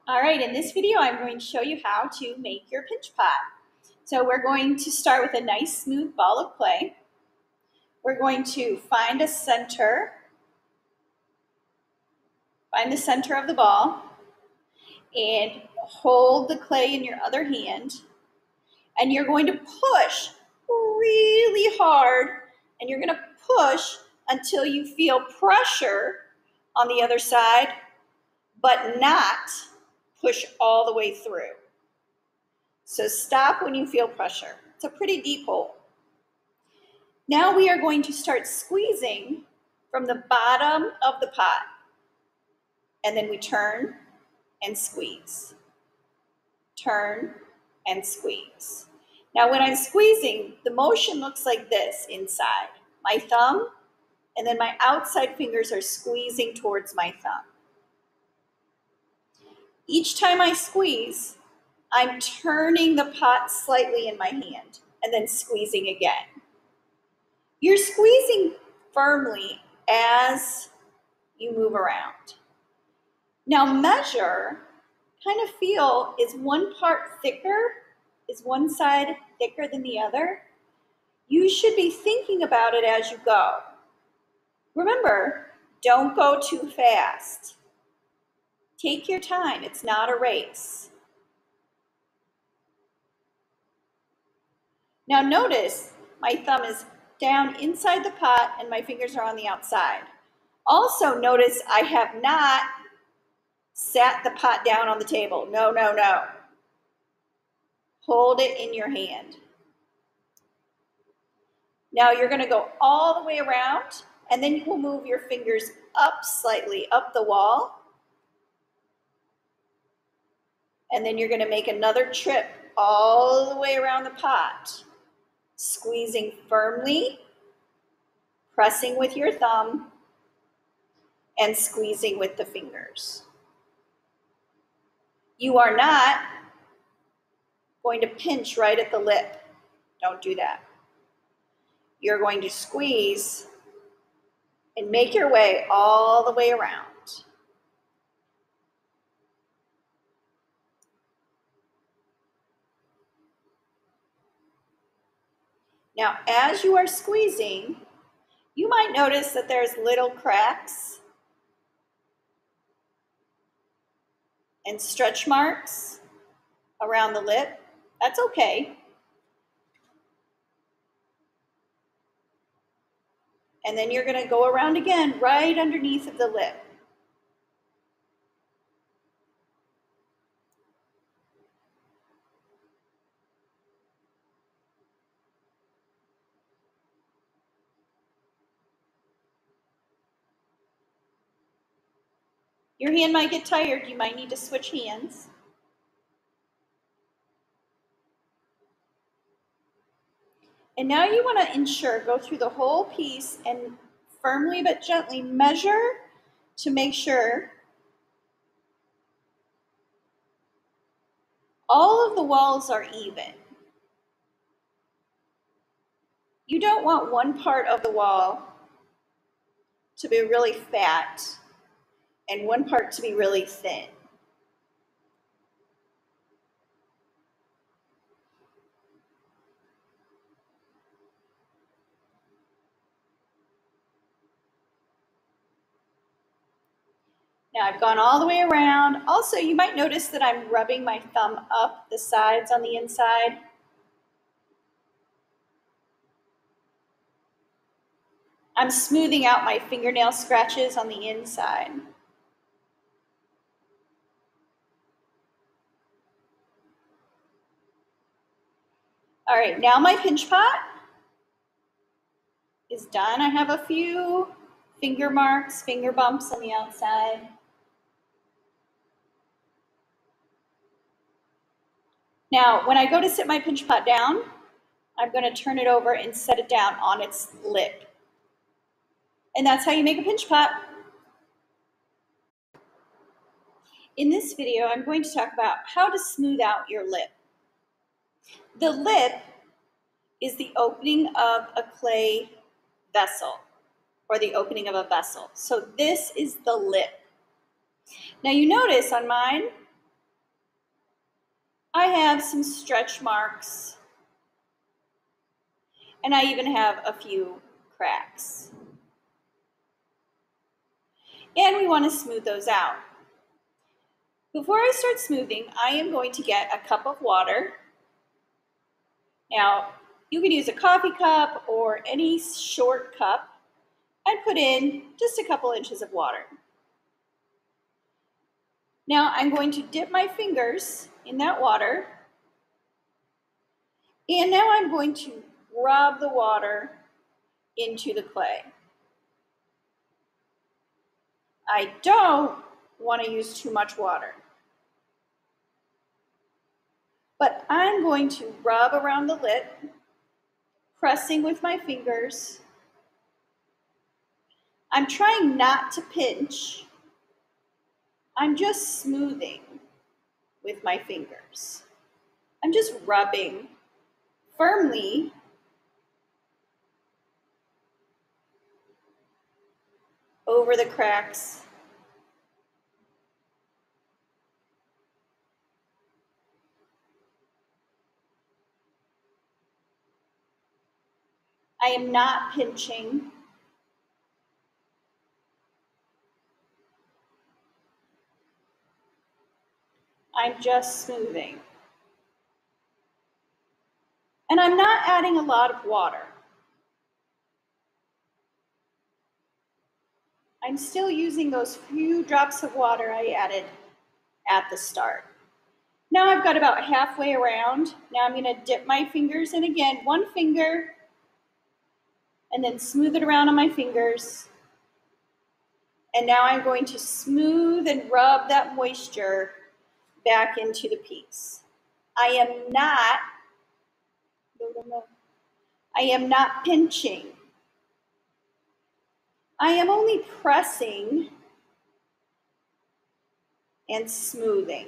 All right, in this video, I'm going to show you how to make your pinch pot. So we're going to start with a nice smooth ball of clay. We're going to find the center of the ball and hold the clay in your other hand. And you're going to push really hard, and you're going to push until you feel pressure on the other side, but not push all the way through. So stop when you feel pressure. It's a pretty deep hole. Now we are going to start squeezing from the bottom of the pot. And then we turn and squeeze. Turn and squeeze. Now when I'm squeezing, the motion looks like this inside. My thumb and then my outside fingers are squeezing towards my thumb. Each time I squeeze, I'm turning the pot slightly in my hand and then squeezing again. You're squeezing firmly as you move around. Now measure, kind of feel, is one part thicker? Is one side thicker than the other? You should be thinking about it as you go. Remember, don't go too fast. Take your time, it's not a race. Now notice my thumb is down inside the pot and my fingers are on the outside. Also notice I have not sat the pot down on the table. No, no, no. Hold it in your hand. Now you're going to go all the way around, and then you will move your fingers up slightly, up the wall. And then you're going to make another trip all the way around the pot, squeezing firmly, pressing with your thumb, and squeezing with the fingers. You are not going to pinch right at the lip. Don't do that. You're going to squeeze and make your way all the way around. Now, as you are squeezing, you might notice that there's little cracks and stretch marks around the lip. That's okay. And then you're going to go around again right underneath of the lip. Your hand might get tired. You might need to switch hands. And now you want to ensure, go through the whole piece and firmly but gently measure to make sure all of the walls are even. You don't want one part of the wall to be really fat and one part to be really thin. Now I've gone all the way around. Also, you might notice that I'm rubbing my thumb up the sides on the inside. I'm smoothing out my fingernail scratches on the inside. All right, now my pinch pot is done. I have a few finger marks, finger bumps on the outside. Now, when I go to sit my pinch pot down, I'm going to turn it over and set it down on its lip. And that's how you make a pinch pot. In this video, I'm going to talk about how to smooth out your lip. The lip is the opening of a clay vessel, or the opening of a vessel. So this is the lip. Now you notice on mine, I have some stretch marks, and I even have a few cracks. And we want to smooth those out. Before I start smoothing, I am going to get a cup of water. Now, you can use a coffee cup or any short cup and put in just a couple inches of water. Now, I'm going to dip my fingers in that water, and now I'm going to rub the water into the clay. I don't want to use too much water, but I'm going to rub around the lip, pressing with my fingers. I'm trying not to pinch. I'm just smoothing with my fingers. I'm just rubbing firmly over the cracks. I am not pinching. I'm just smoothing. And I'm not adding a lot of water. I'm still using those few drops of water I added at the start. Now I've got about halfway around. Now I'm going to dip my fingers in again, one finger, and then smooth it around on my fingers. And now I'm going to smooth and rub that moisture back into the piece. I am not pinching. I am only pressing and smoothing.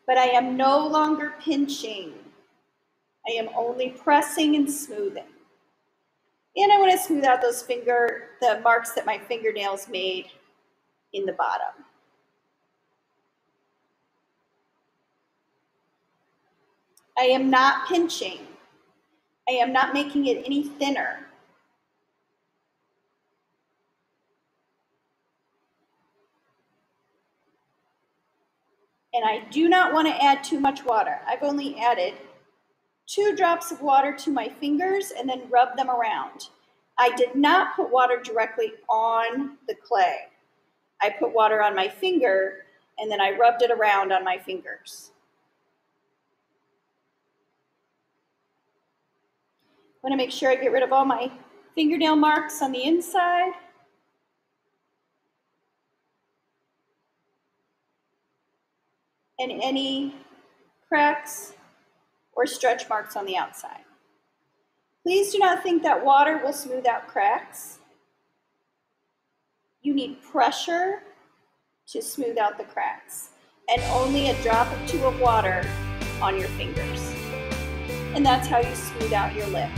But I am no longer pinching. I am only pressing and smoothing. And I want to smooth out the marks that my fingernails made in the bottom. I am not pinching. I am not making it any thinner. And I do not want to add too much water. I've only added 2 drops of water to my fingers and then rub them around. I did not put water directly on the clay. I put water on my finger and then I rubbed it around on my fingers. I want to make sure I get rid of all my fingernail marks on the inside. And any cracks or stretch marks on the outside. Please do not think that water will smooth out cracks. You need pressure to smooth out the cracks, and only a drop or 2 of water on your fingers. And that's how you smooth out your lip.